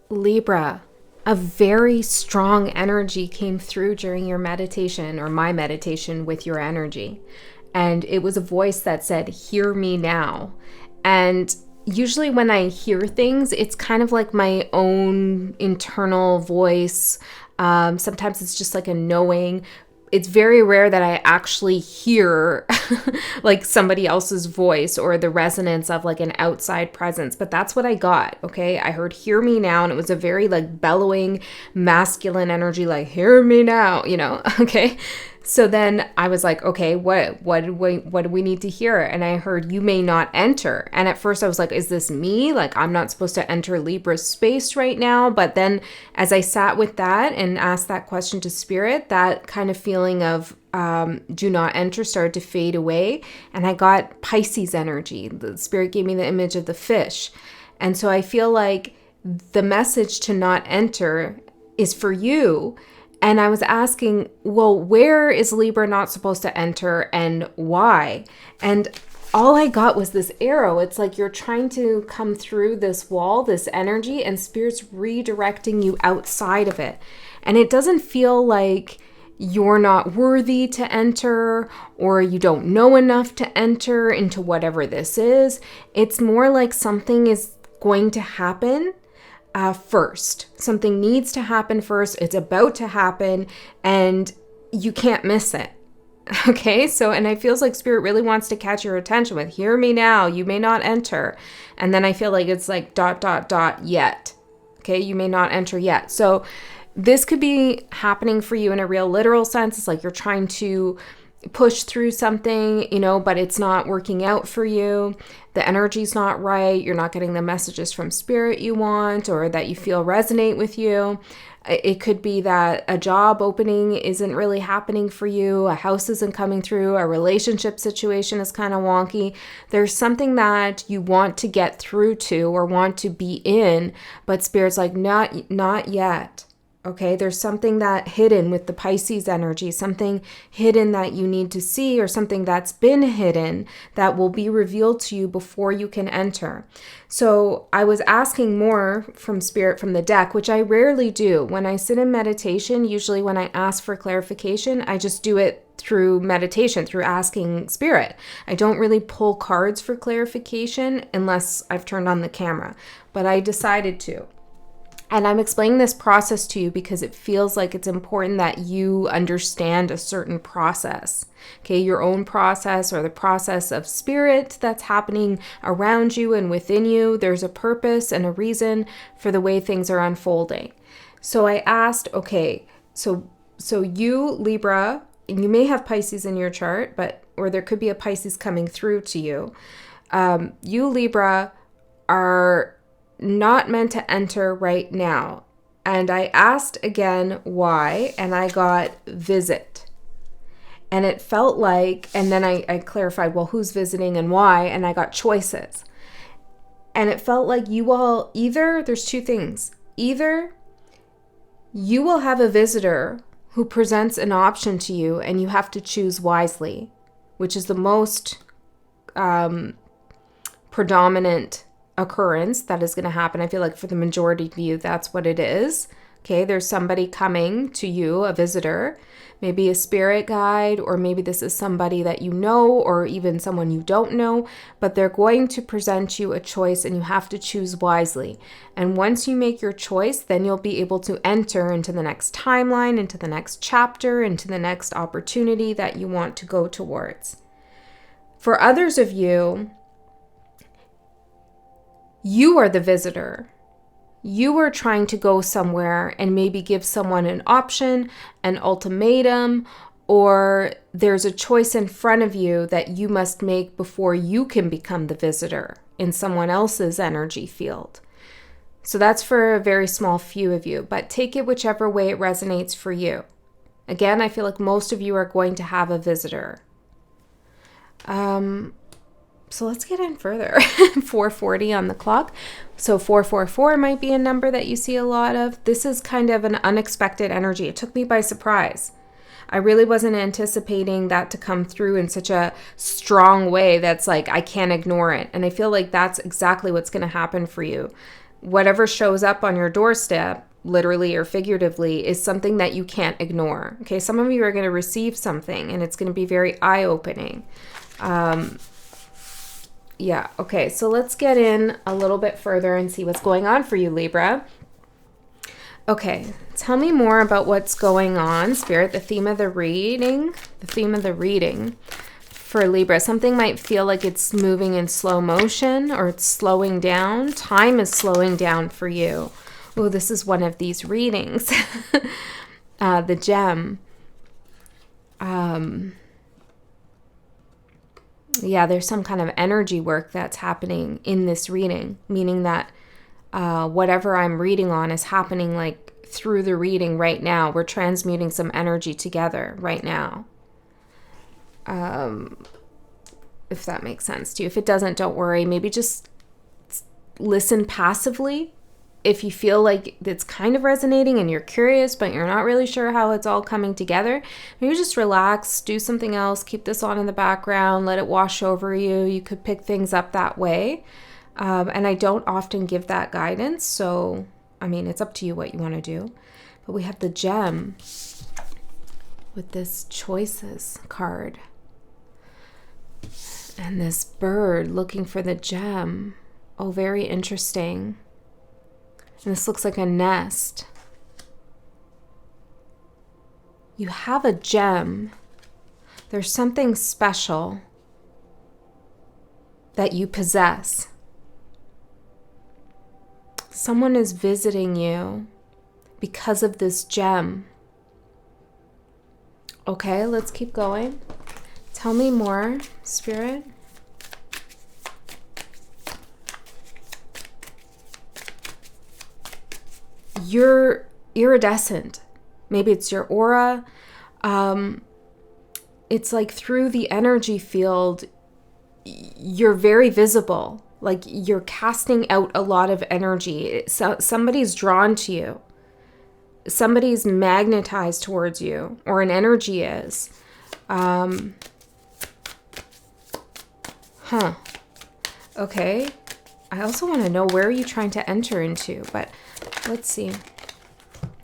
Libra, a very strong energy came through during your meditation or my meditation with your energy. And it was a voice that said, "Hear me now." And usually when I hear things, it's kind of like my own internal voice. Sometimes it's just like a knowing. It's very rare that I actually hear like somebody else's voice or the resonance of like an outside presence, but that's what I got. Okay. I heard "hear me now," and it was a very like bellowing masculine energy, like "hear me now," okay. So then I was like, okay, what do we need to hear? And I heard "you may not enter." And at first I was like, is this me? Like, I'm not supposed to enter Libra's space right now. But then as I sat with that and asked that question to spirit, that kind of feeling of do not enter started to fade away. And I got Pisces energy. The spirit gave me the image of the fish. And so I feel like the message to not enter is for you. And I was asking, well, where is Libra not supposed to enter and why? And all I got was this arrow. It's like you're trying to come through this wall, this energy, and spirit's redirecting you outside of it. And it doesn't feel like you're not worthy to enter or you don't know enough to enter into whatever this is. It's more like something is going to happen first. Something needs to happen first. It's about to happen and you can't miss it. Okay. So, and it feels like spirit really wants to catch your attention with "hear me now, you may not enter." And then I feel like it's like ... yet. Okay. You may not enter yet. So this could be happening for you in a real literal sense. It's like you're trying to push through something, but it's not working out for you. The energy's not right. You're not getting the messages from spirit you want or that you feel resonate with you. It could be that a job opening isn't really happening for you. A house isn't coming through. A relationship situation is kind of wonky. There's something that you want to get through to or want to be in, but spirit's like, not yet. Okay, there's something that hidden with the Pisces energy, something hidden that you need to see or something that's been hidden that will be revealed to you before you can enter. So I was asking more from spirit from the deck, which I rarely do. When I sit in meditation, usually when I ask for clarification, I just do it through meditation, through asking spirit. I don't really pull cards for clarification unless I've turned on the camera, but I decided to. And I'm explaining this process to you because it feels like it's important that you understand a certain process, okay? Your own process or the process of spirit that's happening around you and within you. There's a purpose and a reason for the way things are unfolding. So I asked, okay, so you, Libra, and you may have Pisces in your chart, or there could be a Pisces coming through to you. You, Libra, are not meant to enter right now. And I asked again why, and I got visit. And it felt like, and then I clarified, well, who's visiting and why, and I got choices. And it felt like you will there's two things. Either you will have a visitor who presents an option to you and you have to choose wisely, which is the most predominant occurrence that is going to happen. I feel like for the majority of you, that's what it is. Okay, there's somebody coming to you, a visitor, maybe a spirit guide, or maybe this is somebody that you know, or even someone you don't know, but they're going to present you a choice and you have to choose wisely. And once you make your choice, then you'll be able to enter into the next timeline, into the next chapter, into the next opportunity that you want to go towards. For others of you, you are the visitor. You are trying to go somewhere and maybe give someone an option, an ultimatum, or there's a choice in front of you that you must make before you can become the visitor in someone else's energy field. So that's for a very small few of you, but take it whichever way it resonates for you. Again, I feel like most of you are going to have a visitor. So let's get in further. 4:40 on the clock. So 444 might be a number that you see a lot of. This is kind of an unexpected energy. It took me by surprise. I really wasn't anticipating that to come through in such a strong way that's like, I can't ignore it. And I feel like that's exactly what's going to happen for you. whatever shows up on your doorstep, literally or figuratively, is something that you can't ignore. Okay, some of you are going to receive something and it's going to be very eye-opening. Yeah, okay, so let's get in a little bit further and see what's going on for you, Libra. Okay, tell me more about what's going on, Spirit, the theme of the reading for Libra. Something might feel like it's moving in slow motion or it's slowing down. Time is slowing down for you. Oh, this is one of these readings. The gem. Yeah, there's some kind of energy work that's happening in this reading, meaning that whatever I'm reading on is happening like through the reading right now. We're transmuting some energy together right now. If that makes sense to you. If it doesn't, don't worry. Maybe just listen passively. If you feel like it's kind of resonating and you're curious, but you're not really sure how it's all coming together, maybe just relax, do something else, keep this on in the background, let it wash over you. You could pick things up that way. And I don't often give that guidance. So, I mean, it's up to you what you want to do. But we have the gem with this choices card. And this bird looking for the gem. Oh, very interesting. And this looks like a nest. You have a gem. There's something special that you possess. Someone is visiting you because of this gem. Okay, let's keep going. Tell me more, Spirit. You're iridescent. Maybe it's your aura. It's like through the energy field, you're very visible. Like you're casting out a lot of energy. Somebody's drawn to you. Somebody's magnetized towards you, or an energy is. Okay. I also want to know, where are you trying to enter into? But let's see.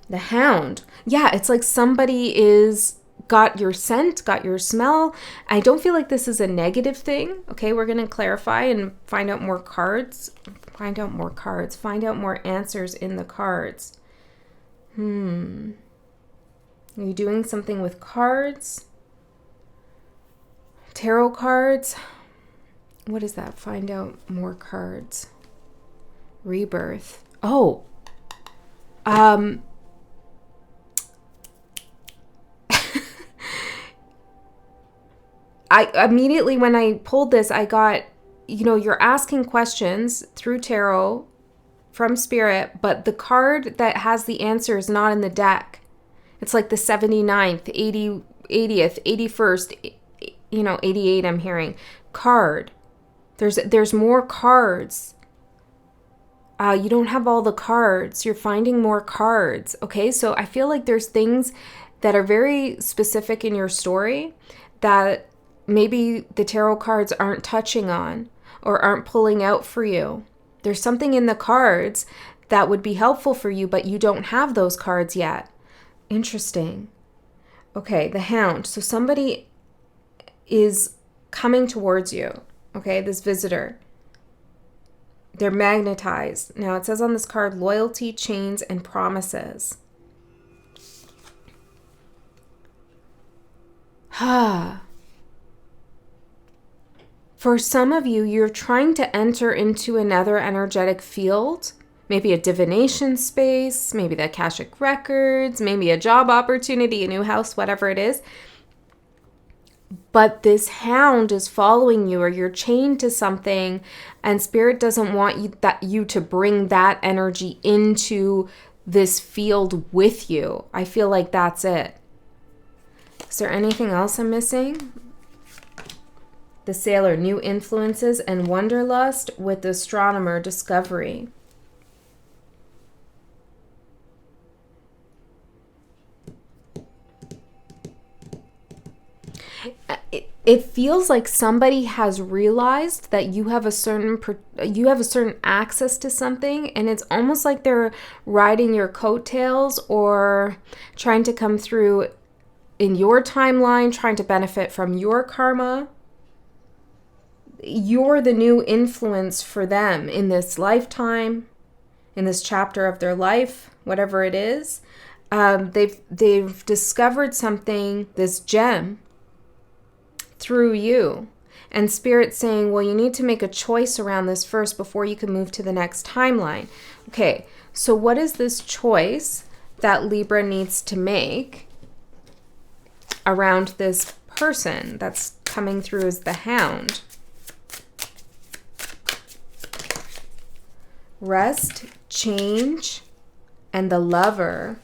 The Hound. Yeah, it's like somebody is got your scent, got your smell. I don't feel like this is a negative thing. Okay, we're going to clarify and find out more cards. Find out more answers in the cards. Are you doing something with cards? Tarot cards? What is that? Find out more cards. Rebirth. Oh. I immediately, when I pulled this, I got, you're asking questions through tarot from Spirit, but the card that has the answer is not in the deck. It's like the 79th, 80th, 81st, 88, I'm hearing, card. There's more cards. You don't have all the cards. You're finding more cards. Okay, so I feel like there's things that are very specific in your story that maybe the tarot cards aren't touching on or aren't pulling out for you. There's something in the cards that would be helpful for you, but you don't have those cards yet. Interesting. Okay, the Hound. So somebody is coming towards you. Okay, this visitor. They're magnetized. Now it says on this card, loyalty, chains, and promises. For some of you, you're trying to enter into another energetic field, maybe a divination space, maybe the Akashic Records, maybe a job opportunity, a new house, whatever it is. But this Hound is following you, or you're chained to something, and Spirit doesn't want you to bring that energy into this field with you. I feel like that's it. Is there anything else I'm missing? The Sailor, new influences and wanderlust with the astronomer, discovery. it feels like somebody has realized that you have a certain access to something, and it's almost like they're riding your coattails or trying to come through in your timeline, trying to benefit from your karma. You're the new influence for them in this lifetime, in this chapter of their life, whatever it is. They've discovered something, this gem, through you. And Spirit's saying, well, you need to make a choice around this first before you can move to the next timeline. Okay, so what is this choice that Libra needs to make around this person that's coming through as the Hound? Rest, change, and the Lover.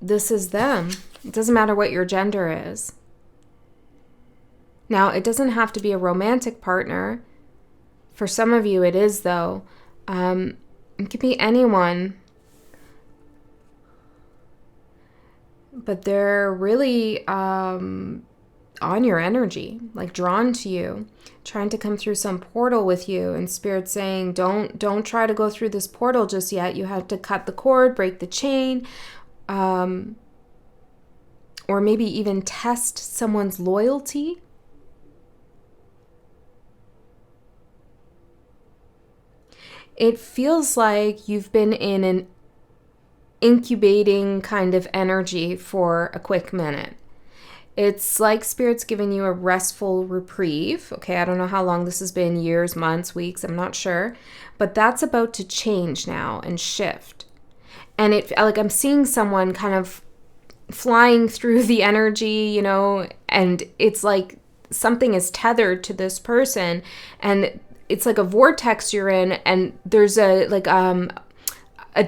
This is them. It doesn't matter what your gender is. Now, it doesn't have to be a romantic partner. For some of you, it is, though. It could be anyone. But they're really on your energy, like drawn to you, trying to come through some portal with you. And Spirit's saying, don't try to go through this portal just yet. You have to cut the cord, break the chain, or maybe even test someone's loyalty. It feels like you've been in an incubating kind of energy for a quick minute. It's like Spirit's giving you a restful reprieve. Okay, I don't know how long this has been, years, months, weeks, I'm not sure. But that's about to change now and shift. And it, like, I'm seeing someone kind of flying through the energy, you know, and it's like something is tethered to this person, and it's like a vortex you're in, and there's a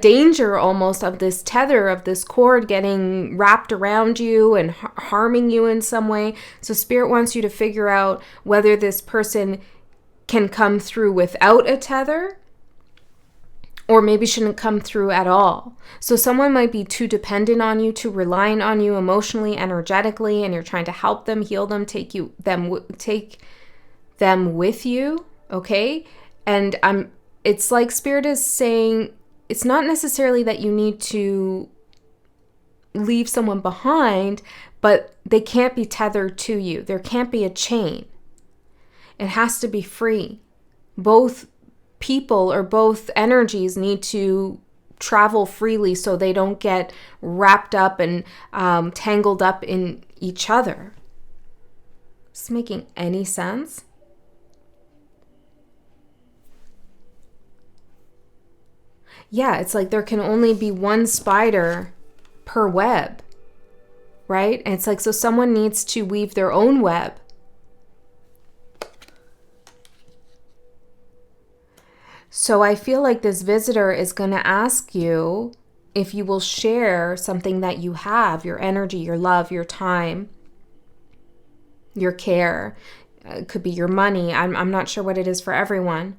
danger almost of this tether, of this cord getting wrapped around you and harming you in some way. So Spirit wants you to figure out whether this person can come through without a tether, or maybe shouldn't come through at all. So someone might be too dependent on you, too reliant on you emotionally, energetically, and you're trying to help them, heal them, take them with you, okay? And it's like Spirit is saying, it's not necessarily that you need to leave someone behind, but they can't be tethered to you. There can't be a chain. It has to be free. Both people or both energies need to travel freely so they don't get wrapped up and tangled up in each other. Is this making any sense? Yeah, it's like there can only be one spider per web, right? And it's like, so someone needs to weave their own web. So I feel like this visitor is going to ask you if you will share something that you have, your energy, your love, your time, your care. It could be your money. I'm not sure what it is for everyone.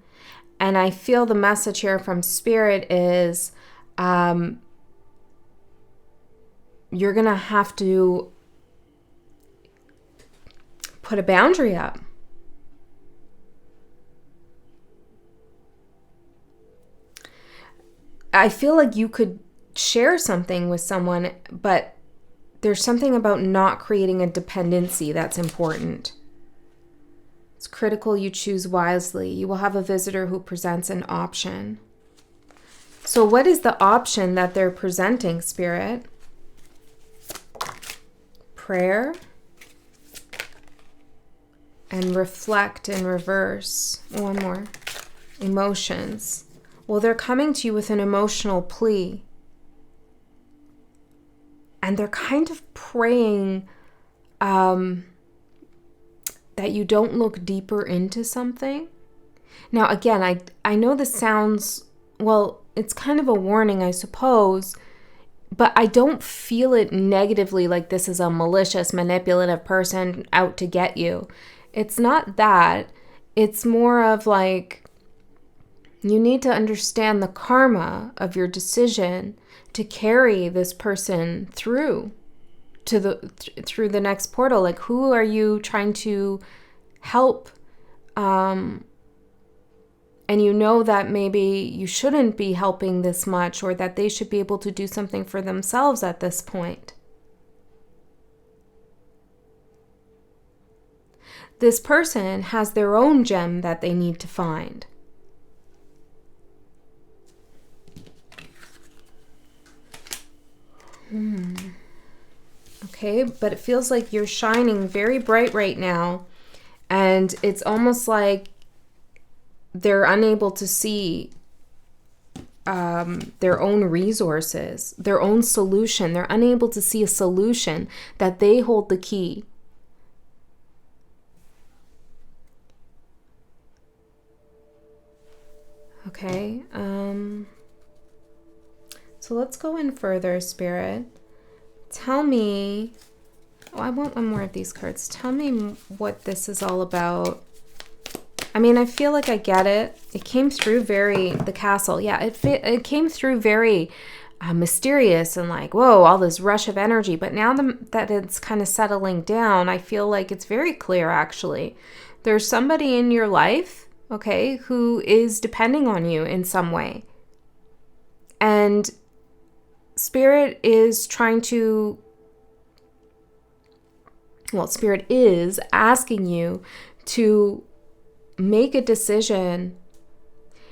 And I feel the message here from Spirit is you're going to have to put a boundary up. I feel like you could share something with someone, but there's something about not creating a dependency that's important. It's critical you choose wisely. You will have a visitor who presents an option. So what is the option that they're presenting, Spirit? Prayer and reflect in reverse. One more. Emotions. Well, they're coming to you with an emotional plea. And they're kind of praying that you don't look deeper into something. Now, again, I know this sounds, well, it's kind of a warning, I suppose, but I don't feel it negatively, like this is a malicious, manipulative person out to get you. It's not that. It's more of like, you need to understand the karma of your decision to carry this person through through the next portal. Like, who are you trying to help? And you know that maybe you shouldn't be helping this much, or that they should be able to do something for themselves at this point. This person has their own gem that they need to find. Okay, but it feels like you're shining very bright right now, and it's almost like they're unable to see their own resources, their own solution. They're unable to see a solution that they hold the key. Okay, so let's go in further, Spirit. Tell me, I want one more of these cards. Tell me what this is all about. I mean, I feel like I get it. It came through the castle. Yeah, it came through very mysterious and like, whoa, all this rush of energy. But now that it's kind of settling down, I feel like it's very clear, actually. There's somebody in your life, okay, who is depending on you in some way. And Spirit is Spirit is asking you to make a decision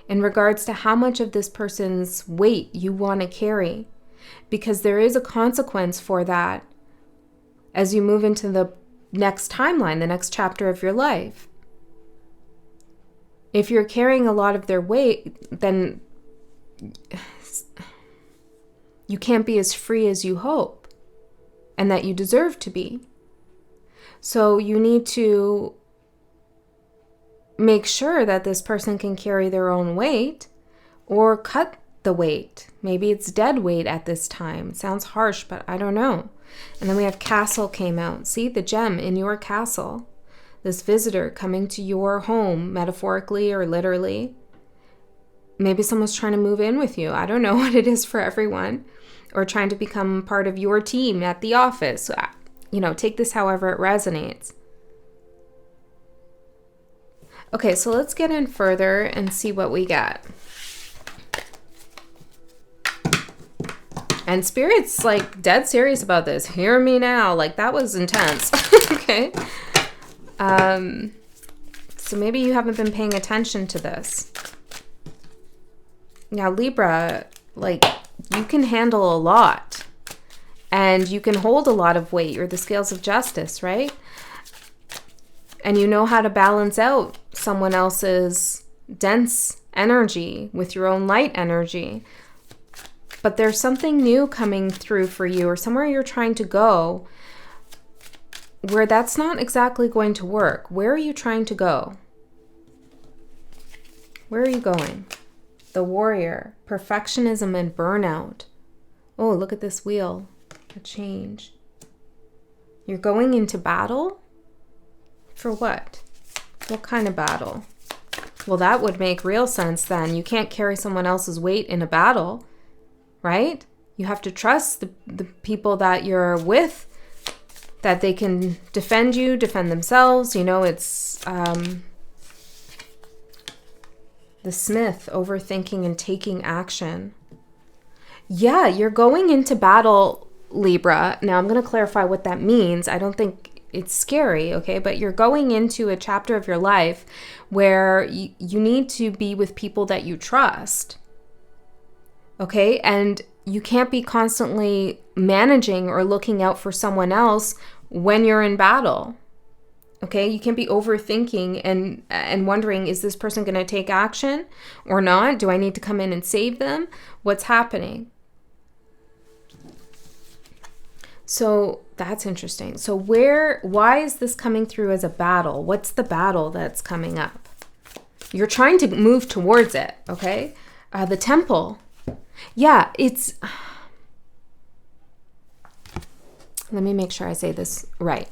in regards to how much of this person's weight you want to carry, because there is a consequence for that as you move into the next timeline, the next chapter of your life. If you're carrying a lot of their weight, then you can't be as free as you hope and that you deserve to be. So you need to make sure that this person can carry their own weight, or cut the weight. Maybe it's dead weight at this time. It sounds harsh, but I don't know. And then we have castle came out. See, the gem in your castle. This visitor coming to your home, metaphorically or literally. Maybe someone's trying to move in with you. I don't know what it is for everyone. Or trying to become part of your team at the office. You know, take this however it resonates. Okay, so let's get in further and see what we get. And Spirit's like dead serious about this. Hear me now. Like, that was intense. Okay. So maybe you haven't been paying attention to this. Now, Libra, like, you can handle a lot. And you can hold a lot of weight. You're the scales of justice, right? And you know how to balance out someone else's dense energy with your own light energy. But there's something new coming through for you, or somewhere you're trying to go where that's not exactly going to work. Where are you trying to go? Where are you going? The Warrior, perfectionism and burnout. Oh, look at this wheel. A change. You're going into battle? For what? What kind of battle? Well, that would make real sense then. You can't carry someone else's weight in a battle, right? You have to trust the people that you're with, that they can defend you, defend themselves. You know, it's the Smith, overthinking and taking action. Yeah, you're going into battle, Libra. Now, I'm going to clarify what that means. I don't think it's scary, okay? But you're going into a chapter of your life where you need to be with people that you trust, okay? And you can't be constantly managing or looking out for someone else when you're in battle, okay? You can't be overthinking and wondering, is this person going to take action or not? Do I need to come in and save them? What's happening? So that's interesting. So why is this coming through as a battle? What's the battle that's coming up? You're trying to move towards it, okay? The Temple. Yeah, it's... Let me make sure I say this right.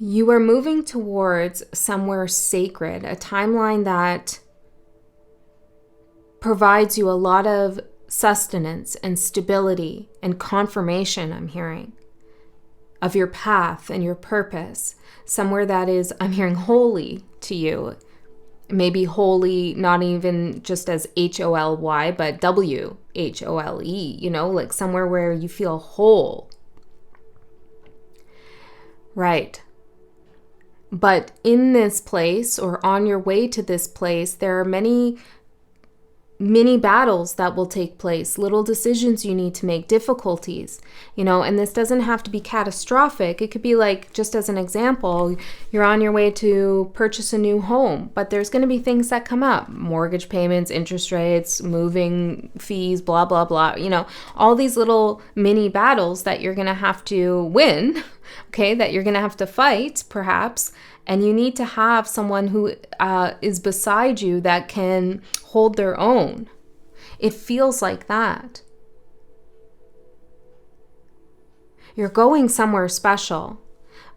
You are moving towards somewhere sacred, a timeline that provides you a lot of sustenance and stability and confirmation, I'm hearing, of your path and your purpose. Somewhere that is, I'm hearing, holy to you. Maybe holy, not even just as Holy, but Whole, you know, like somewhere where you feel whole. Right. But in this place, or on your way to this place, there are many mini battles that will take place, little decisions you need to make, difficulties, you know, and this doesn't have to be catastrophic. It could be like, just as an example, you're on your way to purchase a new home, but there's going to be things that come up, mortgage payments, interest rates, moving fees, blah, blah, blah, you know, all these little mini battles that you're going to have to win, okay, that you're going to have to fight, perhaps. And you need to have someone who is beside you that can hold their own. It feels like that. You're going somewhere special,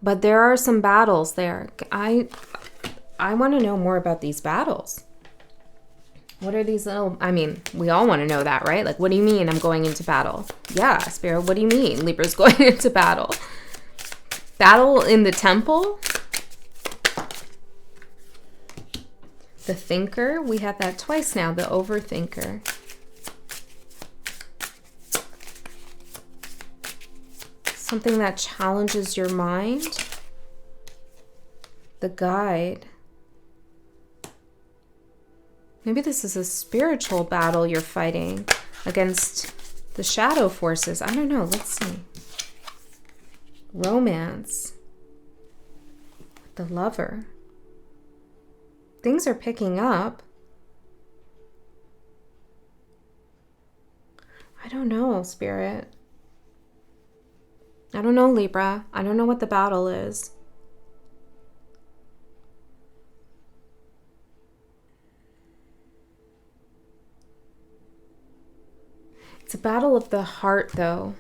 but there are some battles there. I want to know more about these battles. What are these little, I mean, we all want to know that, right? Like, what do you mean I'm going into battle? Yeah, Spirit, what do you mean Libra's going into battle? Battle in the temple? The thinker, we had that twice now, the overthinker. Something that challenges your mind. The guide. Maybe this is a spiritual battle you're fighting against the shadow forces. I don't know, let's see. Romance. The lover. Things are picking up. I don't know, Spirit. I don't know, Libra. I don't know what the battle is. It's a battle of the heart, though,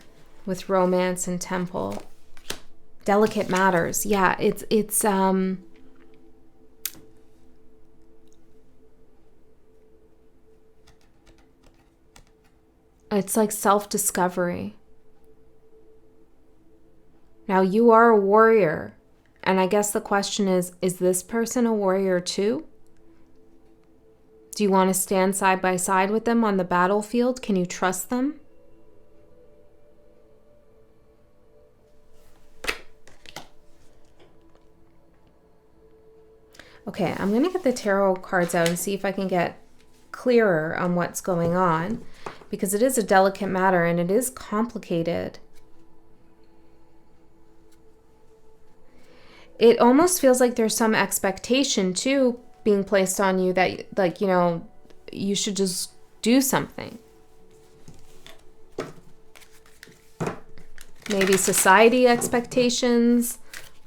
with romance and temple. Delicate matters. Yeah, it's like self-discovery. Now, you are a warrior. And I guess the question is this person a warrior too? Do you want to stand side by side with them on the battlefield? Can you trust them? Okay, I'm going to get the tarot cards out and see if I can get clearer on what's going on, because it is a delicate matter and it is complicated. It almost feels like there's some expectation too being placed on you that, like, you know, you should just do something. Maybe society expectations,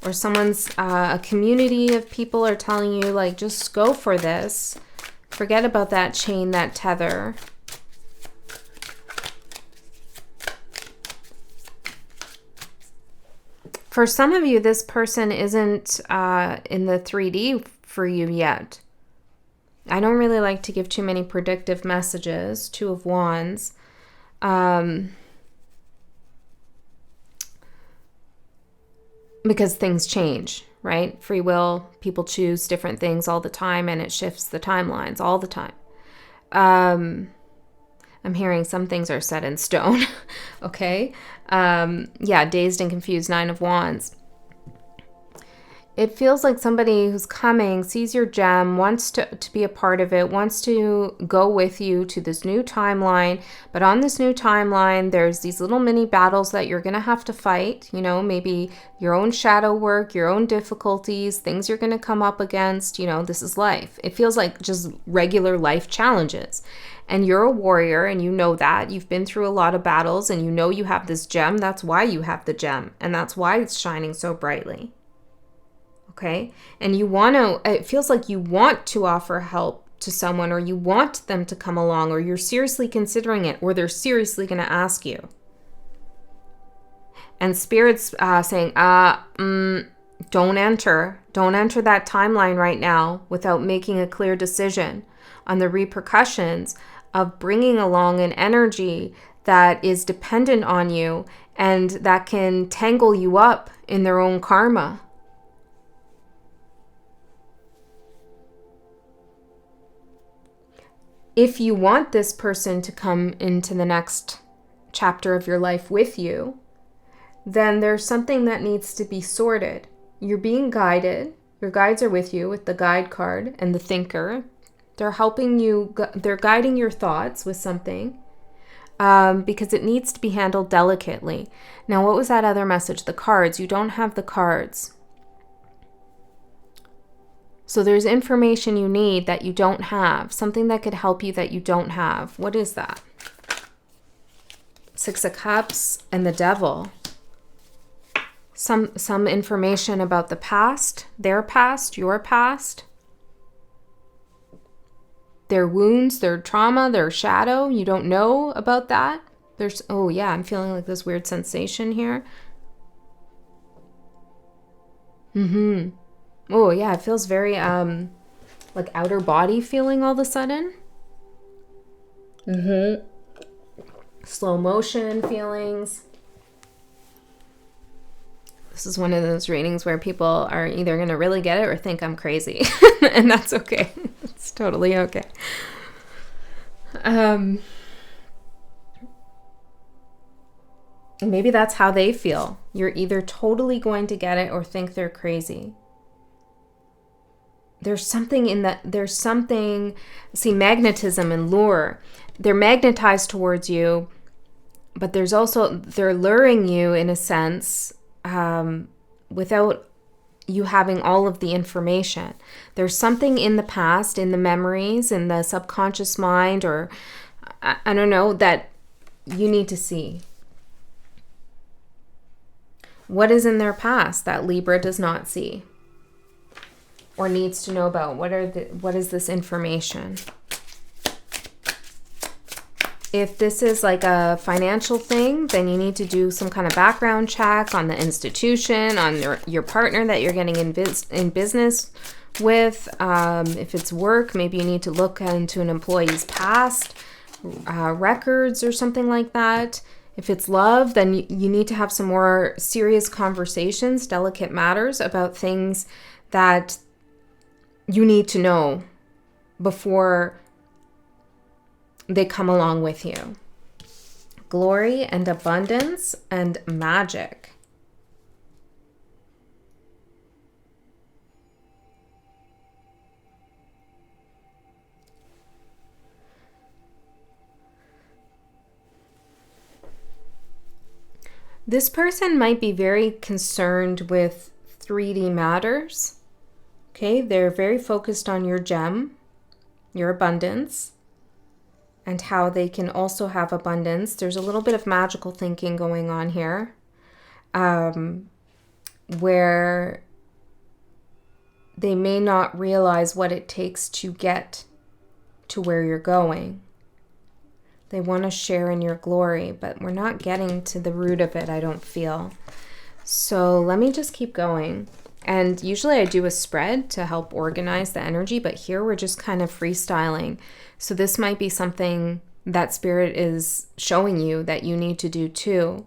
or someone's, a community of people are telling you, like, just go for this. Forget about that chain, that tether. For some of you, this person isn't in the 3D for you yet. I don't really like to give too many predictive messages. Two of Wands. Because things change, right? Free will, people choose different things all the time, and it shifts the timelines all the time. I'm hearing some things are set in stone, okay? Yeah, dazed and confused, 9 of Wands. It feels like somebody who's coming, sees your gem, wants to be a part of it, wants to go with you to this new timeline. But on this new timeline, there's these little mini battles that you're going to have to fight. You know, maybe your own shadow work, your own difficulties, things you're going to come up against. You know, this is life. It feels like just regular life challenges. And you're a warrior, and you know that. You've been through a lot of battles, and you know you have this gem. That's why you have the gem. And that's why it's shining so brightly. Okay? And you want to, it feels like you want to offer help to someone, or you want them to come along, or you're seriously considering it, or they're seriously going to ask you. And Spirit's saying, Don't enter that timeline right now without making a clear decision on the repercussions of bringing along an energy that is dependent on you and that can tangle you up in their own karma. If you want this person to come into the next chapter of your life with you, then there's something that needs to be sorted. You're being guided. Your guides are with you with the guide card and the thinker. They're helping you. They're guiding your thoughts with something because it needs to be handled delicately. Now, what was that other message? The cards. You don't have the cards. So there's information you need that you don't have. Something that could help you that you don't have. What is that? Six of Cups and the Devil. Some information about the past, their past, your past, their wounds, their trauma, their shadow. You don't know about that. Oh yeah, I'm feeling like this weird sensation here. Oh yeah, it feels very like outer body feeling all of a sudden. Slow motion feelings. This is one of those readings where people are either going to really get it or think I'm crazy. And that's okay. It's totally okay. Maybe that's how they feel. You're either totally going to get it or think they're crazy. There's something in that. See, magnetism and lure. They're magnetized towards you, but they're luring you in a sense without you having all of the information. There's something in the past, in the memories, in the subconscious mind, or I don't know, that you need to see. What is in their past that Libra does not see or needs to know about? What is this information? If this is like a financial thing, then you need to do some kind of background check on the institution, on your partner that you're getting in business with. If it's work, maybe you need to look into an employee's past records or something like that. If it's love, then you need to have some more serious conversations, delicate matters about things that you need to know before they come along with you. Glory and abundance and magic. This person might be very concerned with 3D matters. Okay, they're very focused on your gem, your abundance, and how they can also have abundance. There's a little bit of magical thinking going on here, where they may not realize what it takes to get to where you're going. They want to share in your glory, but we're not getting to the root of it, I don't feel. So let me just keep going. And usually I do a spread to help organize the energy, but here we're just kind of freestyling. So this might be something that Spirit is showing you that you need to do too,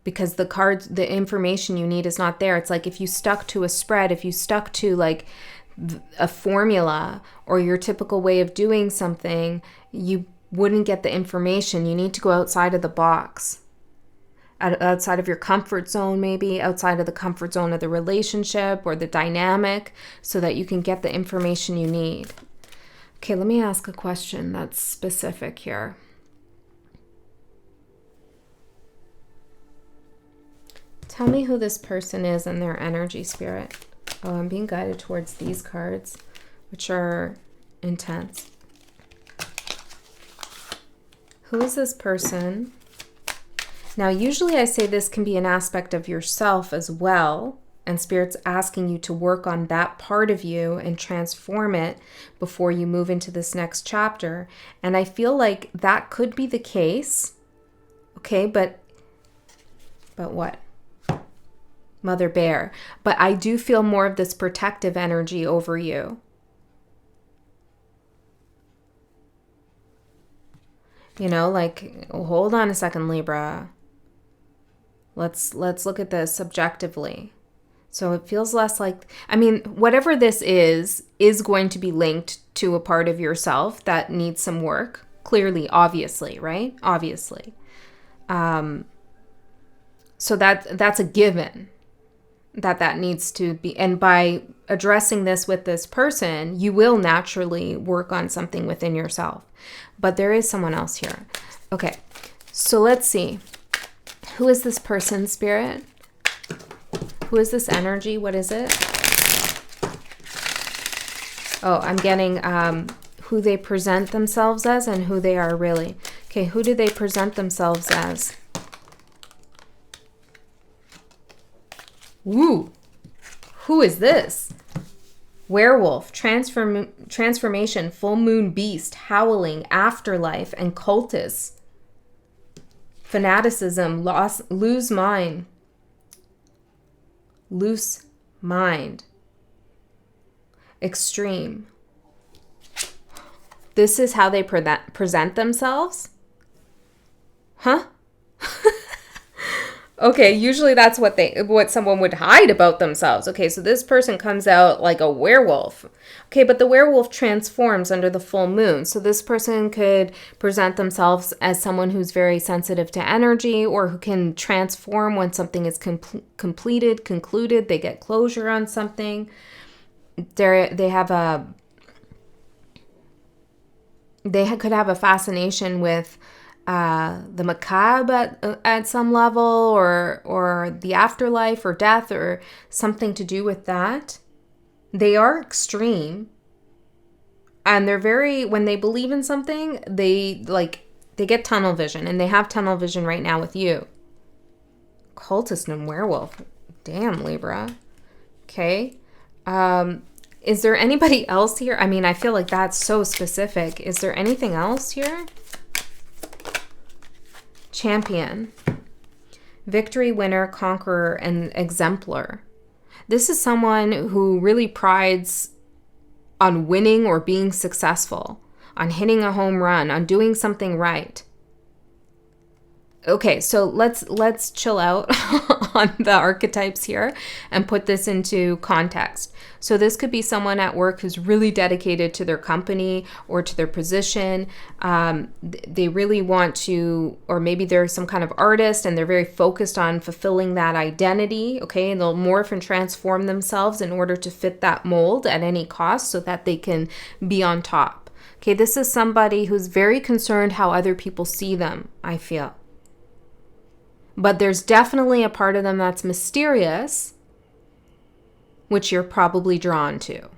because the cards, the information you need is not there. It's like if you stuck to a spread, if you stuck to like a formula or your typical way of doing something, you wouldn't get the information. You need to go outside of the box, outside of your comfort zone, maybe outside of the comfort zone of the relationship or the dynamic, so that you can get the information you need. Okay, let me ask a question that's specific here. Tell me who this person is and their energy, Spirit. Oh, I'm being guided towards these cards, which are intense. Who is this person? Now, usually I say this can be an aspect of yourself as well, and Spirit's asking you to work on that part of you and transform it before you move into this next chapter. And I feel like that could be the case. Okay, but what? Mother Bear. But I do feel more of this protective energy over you. You know, like, hold on a second, Libra. Let's look at this objectively. So it feels less like, I mean, whatever this is going to be linked to a part of yourself that needs some work. Clearly, obviously, right? Obviously. So that's a given that needs to be, and by addressing this with this person, you will naturally work on something within yourself. But there is someone else here. Okay, so let's see. Who is this person, Spirit? Who is this energy? What is it? Oh, I'm getting who they present themselves as and who they are really. Okay, who do they present themselves as? Woo! Who is this? Werewolf, transformation, full moon beast, howling, afterlife, and cultist. Fanaticism, loose mind. Loose mind. Extreme. This is how they present themselves? Huh? Okay, usually that's what someone would hide about themselves. Okay, so this person comes out like a werewolf. Okay, but the werewolf transforms under the full moon. So this person could present themselves as someone who's very sensitive to energy, or who can transform when something is concluded, they get closure on something. They could have a fascination with the macabre at some level, or the afterlife or death, or something to do with that. They are extreme, and they're very, when they believe in something, they get tunnel vision, and they have tunnel vision right now with you. Cultist and werewolf. Damn, Libra. Okay. Is there anybody else here? I mean, I feel like that's so specific. Is there anything else here? Champion, victory, winner, conqueror, and exemplar. This is someone who really prides on winning or being successful, on hitting a home run, on doing something right. Okay, so let's chill out on the archetypes here and put this into context. So this could be someone at work who's really dedicated to their company or to their position. They really want to, or maybe they're some kind of artist and they're very focused on fulfilling that identity, okay? And they'll morph and transform themselves in order to fit that mold at any cost so that they can be on top. Okay, this is somebody who's very concerned how other people see them, I feel. But there's definitely a part of them that's mysterious, which you're probably drawn to.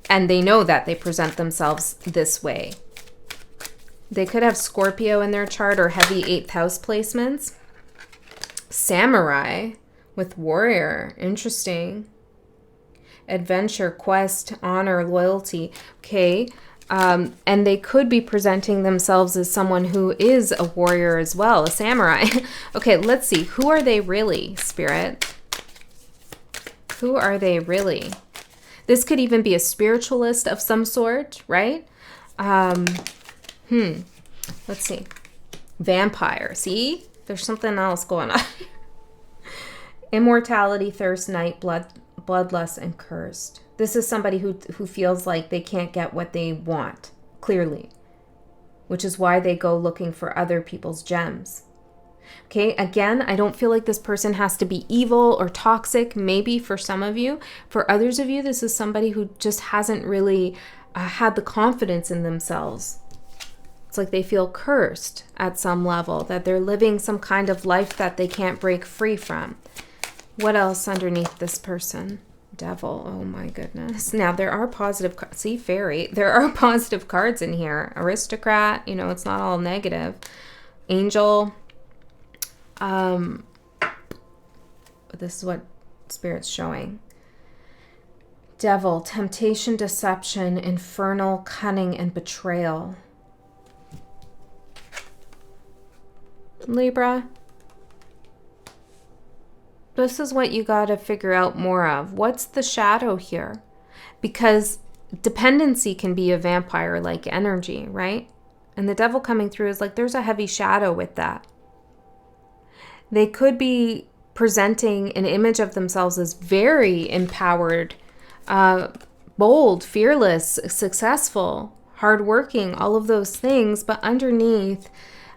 And they know that they present themselves this way. They could have Scorpio in their chart or heavy 8th house placements. Samurai with warrior. Interesting. Adventure, quest, honor, loyalty. Okay. And they could be presenting themselves as someone who is a warrior as well, a samurai. Okay, let's see. Who are they really, Spirit? Who are they really? This could even be a spiritualist of some sort, right? Let's see. Vampire. See? There's something else going on. Immortality, thirst, night, bloodlust, and cursed. This is somebody who feels like they can't get what they want, clearly, which is why they go looking for other people's gems. Okay, again, I don't feel like this person has to be evil or toxic, maybe for some of you. For others of you, this is somebody who just hasn't really had the confidence in themselves. It's like they feel cursed at some level, that they're living some kind of life that they can't break free from. What else underneath this person? Devil. Oh my goodness. Now there are positive, see, fairy. There are positive cards in here. Aristocrat, it's not all negative. Angel. This is what Spirit's showing. Devil, temptation, deception, infernal, cunning, and betrayal. Libra? This is what you got to figure out more of. What's the shadow here? Because dependency can be a vampire-like energy, right? And the devil coming through is like, there's a heavy shadow with that. They could be presenting an image of themselves as very empowered, bold, fearless, successful, hardworking, all of those things. But underneath,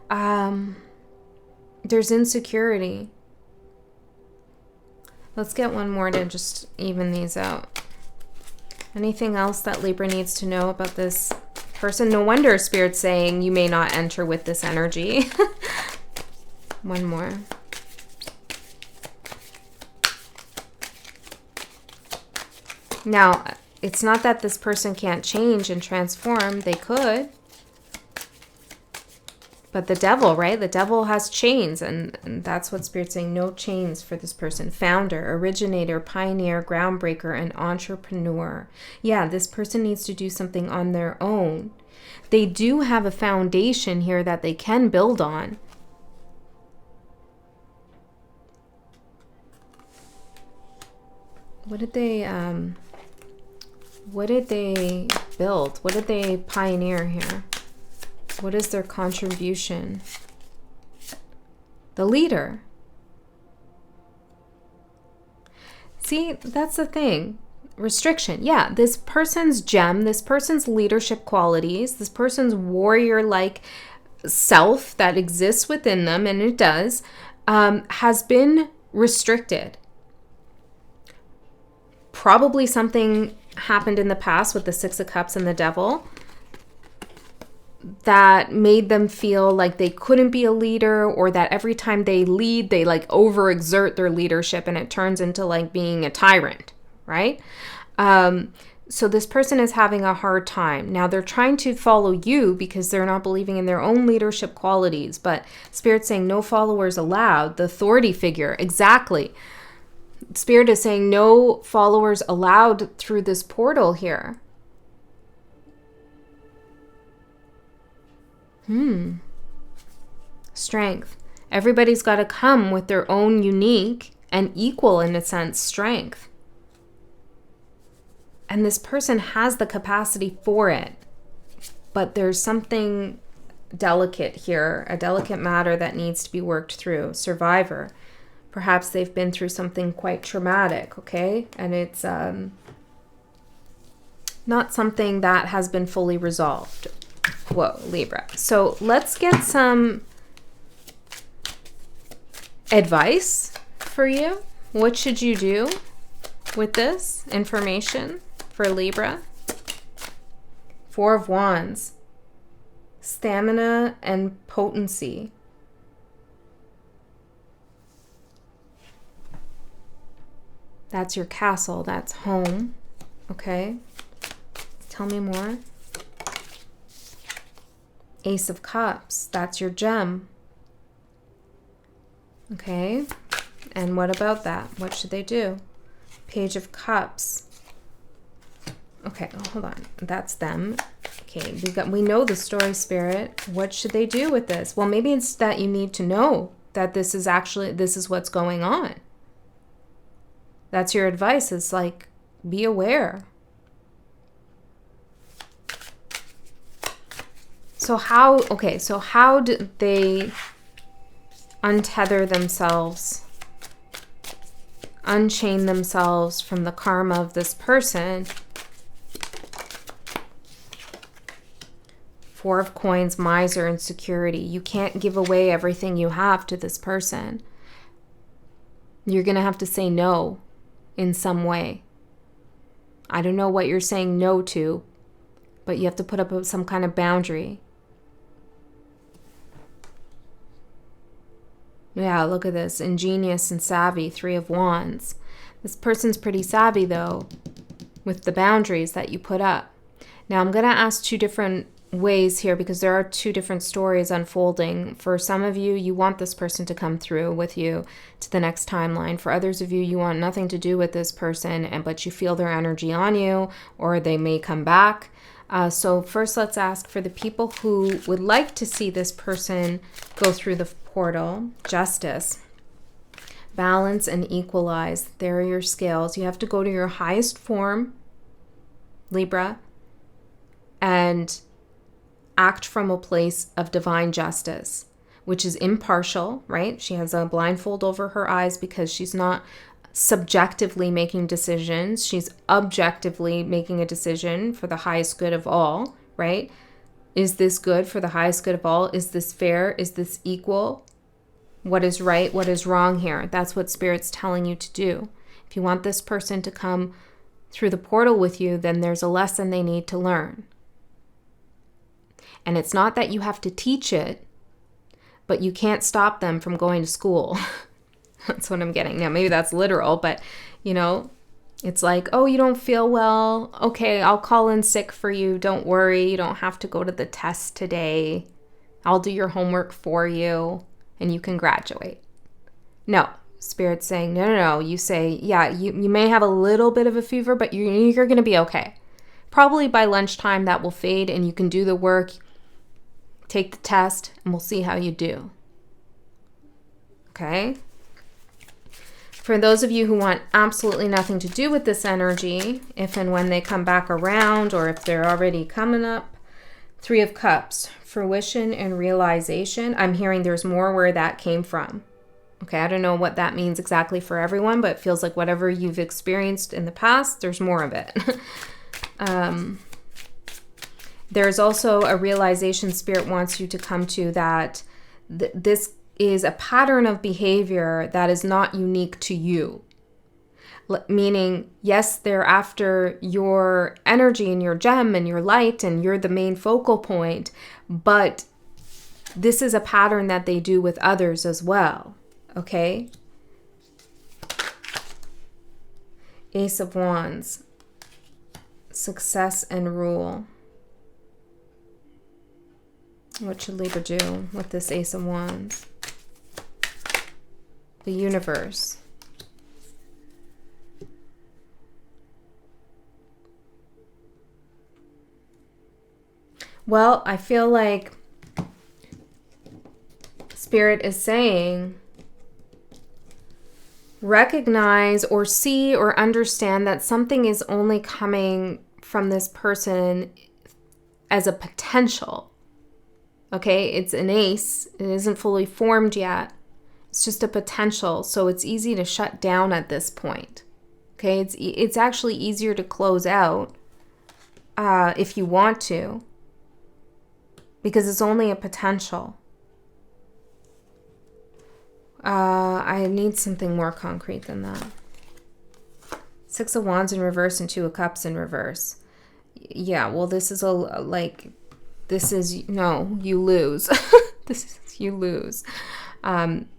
there's insecurity. Let's get one more to just even these out. Anything else that Libra needs to know about this person? No wonder Spirit's saying you may not enter with this energy. One more. Now, it's not that this person can't change and transform. They could. But the devil, right? The devil has chains, and that's what Spirit's saying. No chains for this person. Founder, originator, pioneer, groundbreaker, and entrepreneur. Yeah, this person needs to do something on their own. They do have a foundation here that they can build on. What did they build? What did they pioneer here? What is their contribution? The leader. See, that's the thing. Restriction. Yeah, this person's gem, this person's leadership qualities, this person's warrior-like self that exists within them, and it does, has been restricted. Probably something happened in the past with the Six of Cups and the Devil that made them feel like they couldn't be a leader, or that every time they lead, they like overexert their leadership and it turns into like being a tyrant, right? So this person is having a hard time. Now they're trying to follow you because they're not believing in their own leadership qualities, but Spirit's saying no followers allowed. The authority figure, exactly. Spirit is saying no followers allowed through this portal here. Strength. Everybody's got to come with their own unique and equal, in a sense, strength. And this person has the capacity for it. But there's something delicate here, a delicate matter that needs to be worked through. Survivor. Perhaps they've been through something quite traumatic, okay? And it's not something that has been fully resolved. Whoa, Libra. So let's get some advice for you. What should you do with this information for Libra? Four of Wands. Stamina and potency. That's your castle. That's home. Okay. Tell me more. Ace of Cups. That's your gem. Okay. And what about that? What should they do? Page of Cups. Okay, hold on. That's them. Okay, we know the story, Spirit. What should they do with this? Well, maybe it's that you need to know that this is what's going on. That's your advice. It's like, be aware. So how did they untether themselves, unchain themselves from the karma of this person? Four of Coins, miser, and security. You can't give away everything you have to this person. You're going to have to say no in some way. I don't know what you're saying no to, but you have to put up some kind of boundary. Yeah, look at this. Ingenious and savvy, Three of Wands. This person's pretty savvy, though, with the boundaries that you put up. Now, I'm going to ask two different ways here because there are two different stories unfolding. For some of you, you want this person to come through with you to the next timeline. For others of you, you want nothing to do with this person, but you feel their energy on you, or they may come back. So first, let's ask for the people who would like to see this person go through the portal, justice, balance and equalize. There are your scales. You have to go to your highest form, Libra, and act from a place of divine justice, which is impartial, right? She has a blindfold over her eyes because she's not subjectively making decisions. She's objectively making a decision for the highest good of all, right? Is this good for the highest good of all? Is this fair? Is this equal? What is right? What is wrong here? That's what Spirit's telling you to do. If you want this person to come through the portal with you, then there's a lesson they need to learn. And it's not that you have to teach it, but you can't stop them from going to school. That's what I'm getting. Now, maybe that's literal, but, you know, it's like, oh, you don't feel well. Okay, I'll call in sick for you. Don't worry. You don't have to go to the test today. I'll do your homework for you and you can graduate. No, Spirit's saying, no. You say, yeah, you may have a little bit of a fever, but you're going to be okay. Probably by lunchtime that will fade and you can do the work, take the test, and we'll see how you do. Okay? For those of you who want absolutely nothing to do with this energy, if and when they come back around or if they're already coming up, 3 of Cups, fruition and realization. I'm hearing there's more where that came from. Okay, I don't know what that means exactly for everyone, but it feels like whatever you've experienced in the past, there's more of it. There's also a realization Spirit wants you to come to that this is a pattern of behavior that is not unique to you. Meaning, yes, they're after your energy and your gem and your light and you're the main focal point, but this is a pattern that they do with others as well, okay? Ace of Wands, success and rule. What should Libra do with this Ace of Wands? The universe. Well, I feel like Spirit is saying, recognize or see or understand that something is only coming from this person as a potential. Okay, it's an ace. It isn't fully formed yet. It's just a potential, so it's easy to shut down at this point. Okay, it's actually easier to close out if you want to, because it's only a potential. I need something more concrete than that. 6 of Wands in reverse and 2 of Cups in reverse. Yeah, well, this is no, you lose. You lose.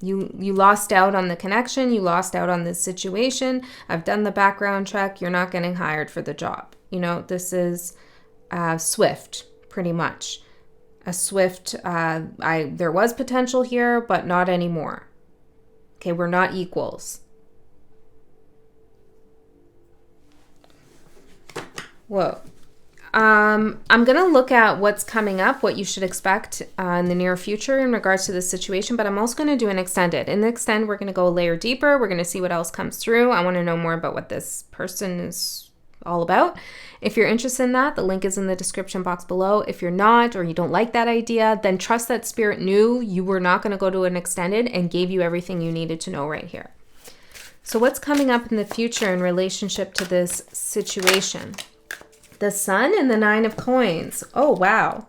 You lost out on the connection. You lost out on this situation. I've done the background check. You're not getting hired for the job. You know, this is swift, pretty much. A swift, there was potential here, but not anymore. Okay, we're not equals. Whoa. I'm going to look at what's coming up, what you should expect in the near future in regards to this situation, but I'm also going to do an extended. In the extend, we're going to go a layer deeper. We're going to see what else comes through. I want to know more about what this person is all about. If you're interested in that, the link is in the description box below. If you're not, or you don't like that idea, then trust that Spirit knew you were not going to go to an extended and gave you everything you needed to know right here. So what's coming up in the future in relationship to this situation? The Sun and the 9 of Coins. Oh, wow.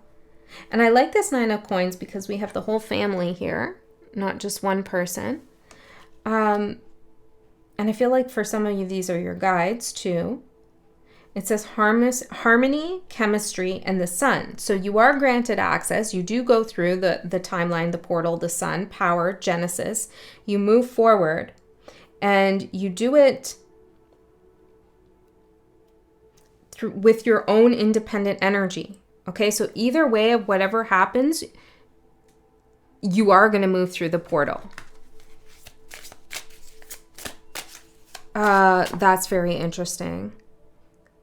And I like this 9 of Coins because we have the whole family here, not just one person. And I feel like for some of you, these are your guides too. It says harmony, chemistry, and the Sun. So you are granted access. You do go through the timeline, the portal, the Sun, power, Genesis. You move forward and you do it with your own independent energy. Okay, so either way of whatever happens, you are going to move through the portal. That's very interesting.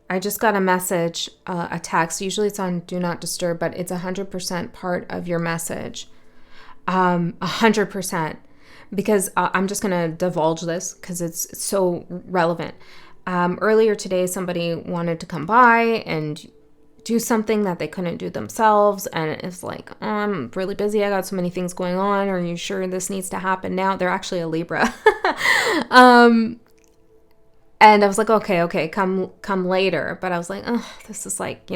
I just got a message, a text. Usually it's on Do Not Disturb, but it's 100% part of your message. 100%. Because I'm just going to divulge this because it's so relevant. Earlier today, somebody wanted to come by and do something that they couldn't do themselves. And it's like, oh, I'm really busy. I got so many things going on. Are you sure this needs to happen now? They're actually a Libra. And I was like, okay, come later. But I was like, oh, this is like,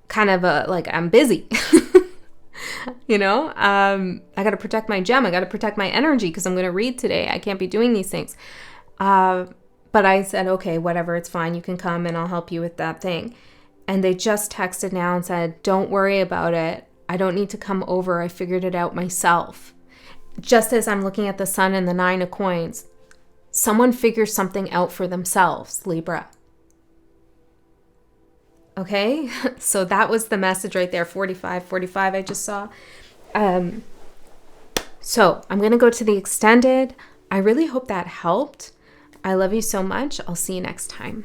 kind of like I'm busy. I got to protect my gem. I got to protect my energy because I'm going to read today. I can't be doing these things. But I said, okay, whatever, it's fine. You can come and I'll help you with that thing. And they just texted now and said, don't worry about it. I don't need to come over. I figured it out myself. Just as I'm looking at the sun and the 9 of coins, someone figures something out for themselves, Libra. Okay, so that was the message right there, 45 I just saw. So I'm going to go to the extended. I really hope that helped. I love you so much. I'll see you next time.